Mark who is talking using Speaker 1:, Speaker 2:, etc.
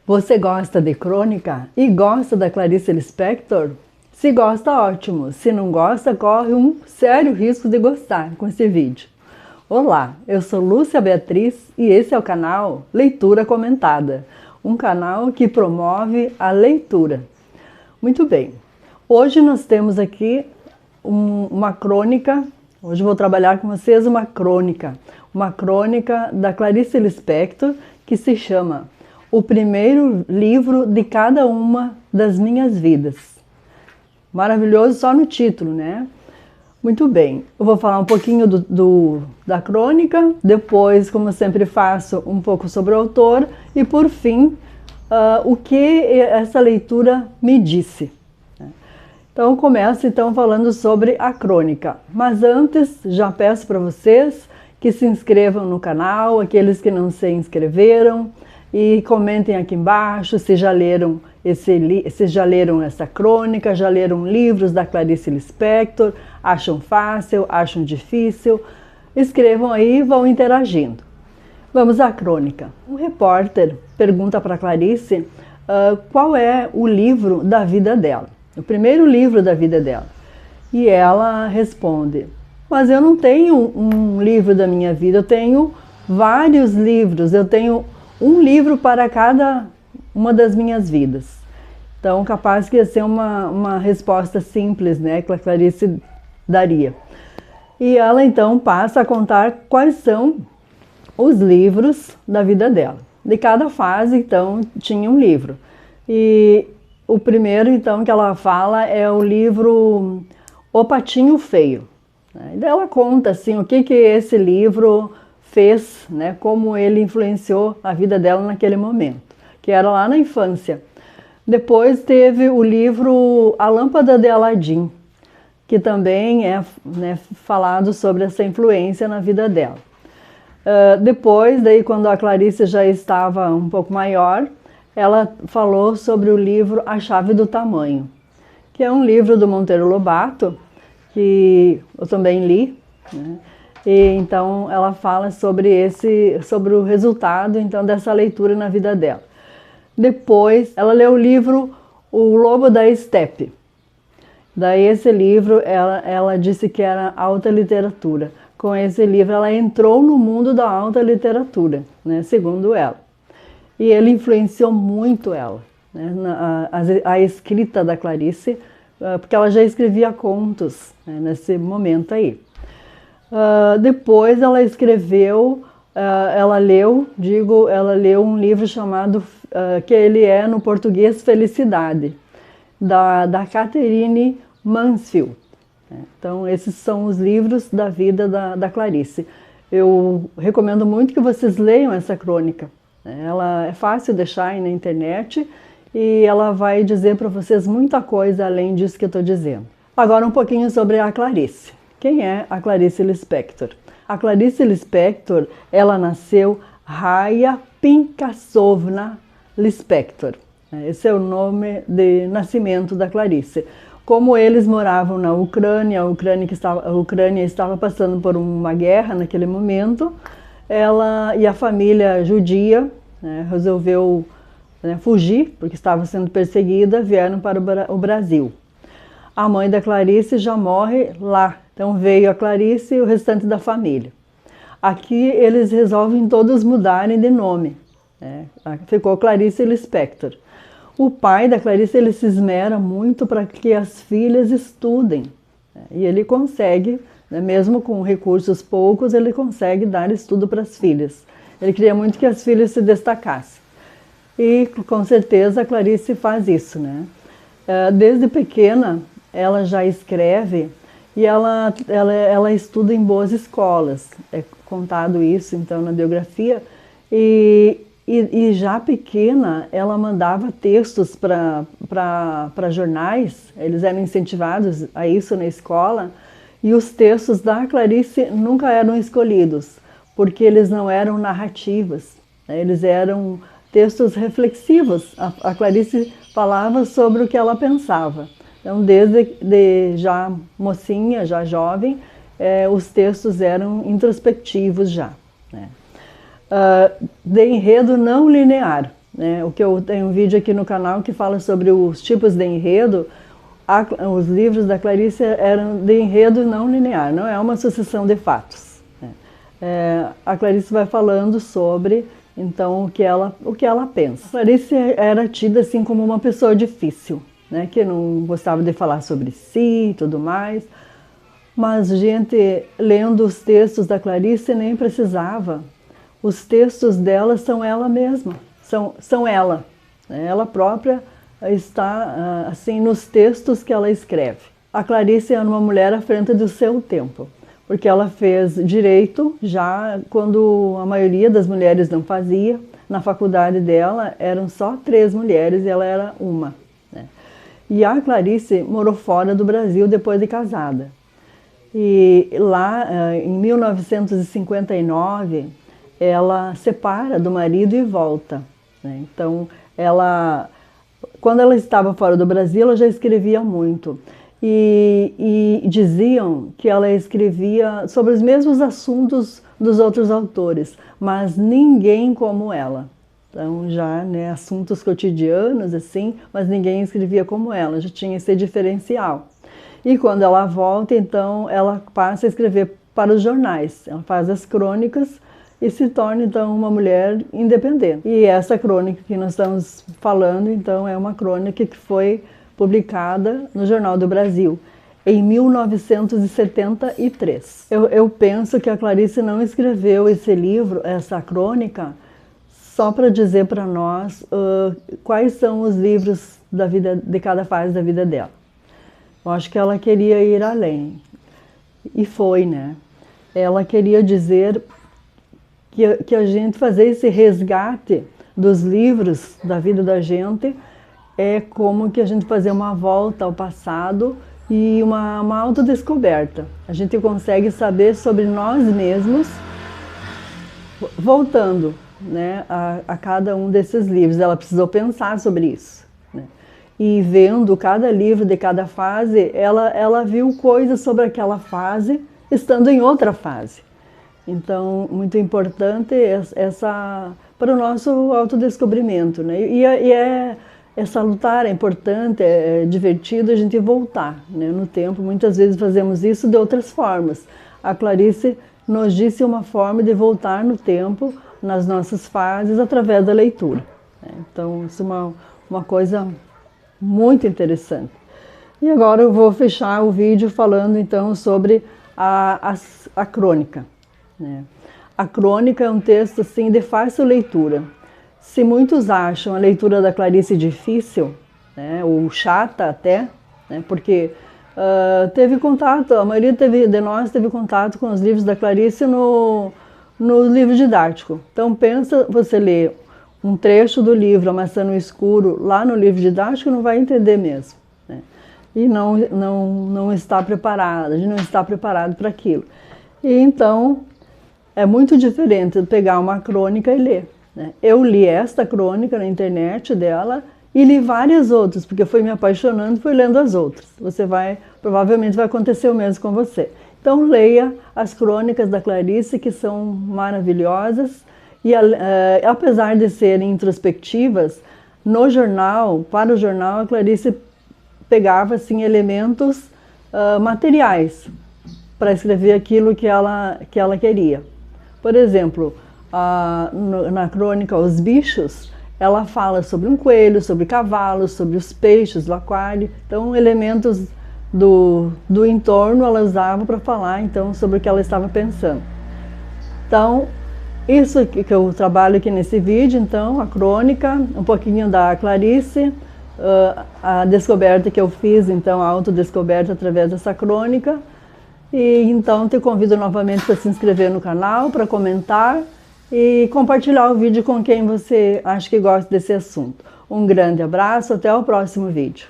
Speaker 1: Você gosta de crônica e gosta da Clarice Lispector? Se gosta, ótimo. Se não gosta, corre um sério risco de gostar com esse vídeo. Olá, eu sou Lúcia Beatriz e esse é o canal Leitura Comentada, um canal que promove a leitura. Muito bem, hoje nós temos aqui uma crônica, hoje vou trabalhar com vocês uma crônica da Clarice Lispector que se chama O Primeiro Livro de Cada Uma das Minhas Vidas. Maravilhoso só no título, né? Muito bem, eu vou falar um pouquinho da crônica, depois, como eu sempre faço, um pouco sobre o autor e, por fim, o que essa leitura me disse. Então, eu começo falando sobre a crônica, mas antes já peço para vocês que se inscrevam no canal, aqueles que não se inscreveram, e comentem aqui embaixo se já leram essa crônica, já leram livros da Clarice Lispector, acham fácil, acham difícil. Escrevam aí e vão interagindo. Vamos à crônica. Um repórter pergunta para Clarice qual é o livro da vida dela, o primeiro livro da vida dela. E ela responde: mas eu não tenho um livro da minha vida, eu tenho vários livros, eu tenho um livro para cada uma das minhas vidas. Então, capaz que ia ser uma resposta simples, né, que a Clarice daria. E ela então passa a contar quais são os livros da vida dela. De cada fase, então, tinha um livro. E o primeiro, então, que ela fala é o livro O Patinho Feio. E daí ela conta, assim, o que esse livro fez, né, como ele influenciou a vida dela naquele momento, que era lá na infância. Depois teve o livro A Lâmpada de Aladim, que também é, né, falado sobre essa influência na vida dela. Depois, daí, quando a Clarice já estava um pouco maior, ela falou sobre o livro A Chave do Tamanho, que é um livro do Monteiro Lobato, que eu também li, né? E então ela fala sobre o resultado então dessa leitura na vida dela. Depois ela leu o livro O Lobo da Estepe. Daí esse livro ela disse que era alta literatura. Com esse livro ela entrou no mundo da alta literatura, né, segundo ela. E ele influenciou muito ela, né, a escrita da Clarice, porque ela já escrevia contos, né, nesse momento aí. Depois ela escreveu, ela leu um livro chamado, que ele é no português Felicidade, da Catherine Mansfield. Então esses são os livros da vida da Clarice. Eu recomendo muito que vocês leiam essa crônica. Ela é fácil de achar aí na internet e ela vai dizer para vocês muita coisa além disso que eu estou dizendo. Agora um pouquinho sobre a Clarice. Quem é a Clarice Lispector? A Clarice Lispector, ela nasceu Raya Pinkassovna Lispector. Esse é o nome de nascimento da Clarice. Como eles moravam na Ucrânia, a Ucrânia estava passando por uma guerra naquele momento, ela e a família judia, né, resolveu, né, fugir, porque estava sendo perseguida, vieram para o Brasil. A mãe da Clarice já morre lá, então veio a Clarice e o restante da família. Aqui eles resolvem todos mudarem de nome, né? Ficou Clarice Lispector. O pai da Clarice, ele se esmera muito para que as filhas estudem, né? E ele consegue, né, mesmo com recursos poucos, ele consegue dar estudo para as filhas. Ele queria muito que as filhas se destacassem. E com certeza a Clarice faz isso, né? Desde pequena ela já escreve e ela estuda em boas escolas. É contado isso então na biografia. E já pequena ela mandava textos para jornais, eles eram incentivados a isso na escola, e os textos da Clarice nunca eram escolhidos, porque eles não eram narrativas, né? Eles eram textos reflexivos. A Clarice falava sobre o que ela pensava. Então, desde já mocinha, já jovem, os textos eram introspectivos já, né? De enredo não linear. né? O que eu tenho um vídeo aqui no canal que fala sobre os tipos de enredo. Os livros da Clarice eram de enredo não linear, não é uma sucessão de fatos, né? A Clarice vai falando sobre, então, o que ela pensa. A Clarice era tida assim como uma pessoa difícil, né? Que não gostava de falar sobre si e tudo mais, mas gente lendo os textos da Clarice nem precisava. Os textos dela são ela mesma, são ela, né? Ela própria está assim nos textos que ela escreve. A Clarice era uma mulher à frente do seu tempo, porque ela fez direito já quando a maioria das mulheres não fazia. Na faculdade dela eram só 3 mulheres e ela era uma, né? E a Clarice morou fora do Brasil depois de casada. E lá em 1959 ela separa do marido e volta, né? Então quando ela estava fora do Brasil, ela já escrevia muito. E diziam que ela escrevia sobre os mesmos assuntos dos outros autores, mas ninguém como ela. Então já, né, assuntos cotidianos assim, mas ninguém escrevia como ela, já tinha esse diferencial. E quando ela volta, então, ela passa a escrever para os jornais. Ela faz as crônicas e se torna, então, uma mulher independente. E essa crônica que nós estamos falando, então, é uma crônica que foi publicada no Jornal do Brasil, em 1973. Eu penso que a Clarice não escreveu esse livro, essa crônica, só para dizer para nós quais são os livros da vida, de cada fase da vida dela. Eu acho que ela queria ir além. E foi, né? Ela queria dizer que a gente fazer esse resgate dos livros da vida da gente é como que a gente fazer uma volta ao passado e uma autodescoberta. A gente consegue saber sobre nós mesmos voltando, né, a cada um desses livros. Ela precisou pensar sobre isso, né? E vendo cada livro de cada fase, ela viu coisas sobre aquela fase estando em outra fase. Então, muito importante para o nosso autodescobrimento, né? É salutar, é importante, é divertido a gente voltar, né, no tempo. Muitas vezes fazemos isso de outras formas. A Clarice nos disse uma forma de voltar no tempo, nas nossas fases, através da leitura, né? Então, isso é uma coisa muito interessante. E agora eu vou fechar o vídeo falando então sobre a crônica, né? A crônica é um texto assim de fácil leitura. Se muitos acham a leitura da Clarice difícil, né, ou chata até, né, porque teve contato, a maioria de nós teve contato com os livros da Clarice no livro didático. Então pensa, você lê um trecho do livro A Maçã no Escuro lá no livro didático, não vai entender mesmo, né? E não está preparado, a gente não está preparado para aquilo. E então é muito diferente de pegar uma crônica e ler, né? Eu li esta crônica na internet dela e li várias outras, porque foi me apaixonando e fui lendo as outras. Provavelmente vai acontecer o mesmo com você. Então leia as crônicas da Clarice, que são maravilhosas, e apesar de serem introspectivas, no jornal, para o jornal, a Clarice pegava assim, elementos materiais para escrever aquilo que ela queria. Por exemplo, na crônica Os Bichos, ela fala sobre um coelho, sobre cavalos, sobre os peixes do aquário. Então, elementos do entorno ela usava para falar então sobre o que ela estava pensando. Então, isso que eu trabalho aqui nesse vídeo, então, a crônica, um pouquinho da Clarice, a descoberta que eu fiz, então, a autodescoberta através dessa crônica. E então te convido novamente para se inscrever no canal, para comentar e compartilhar o vídeo com quem você acha que gosta desse assunto. Um grande abraço, até o próximo vídeo.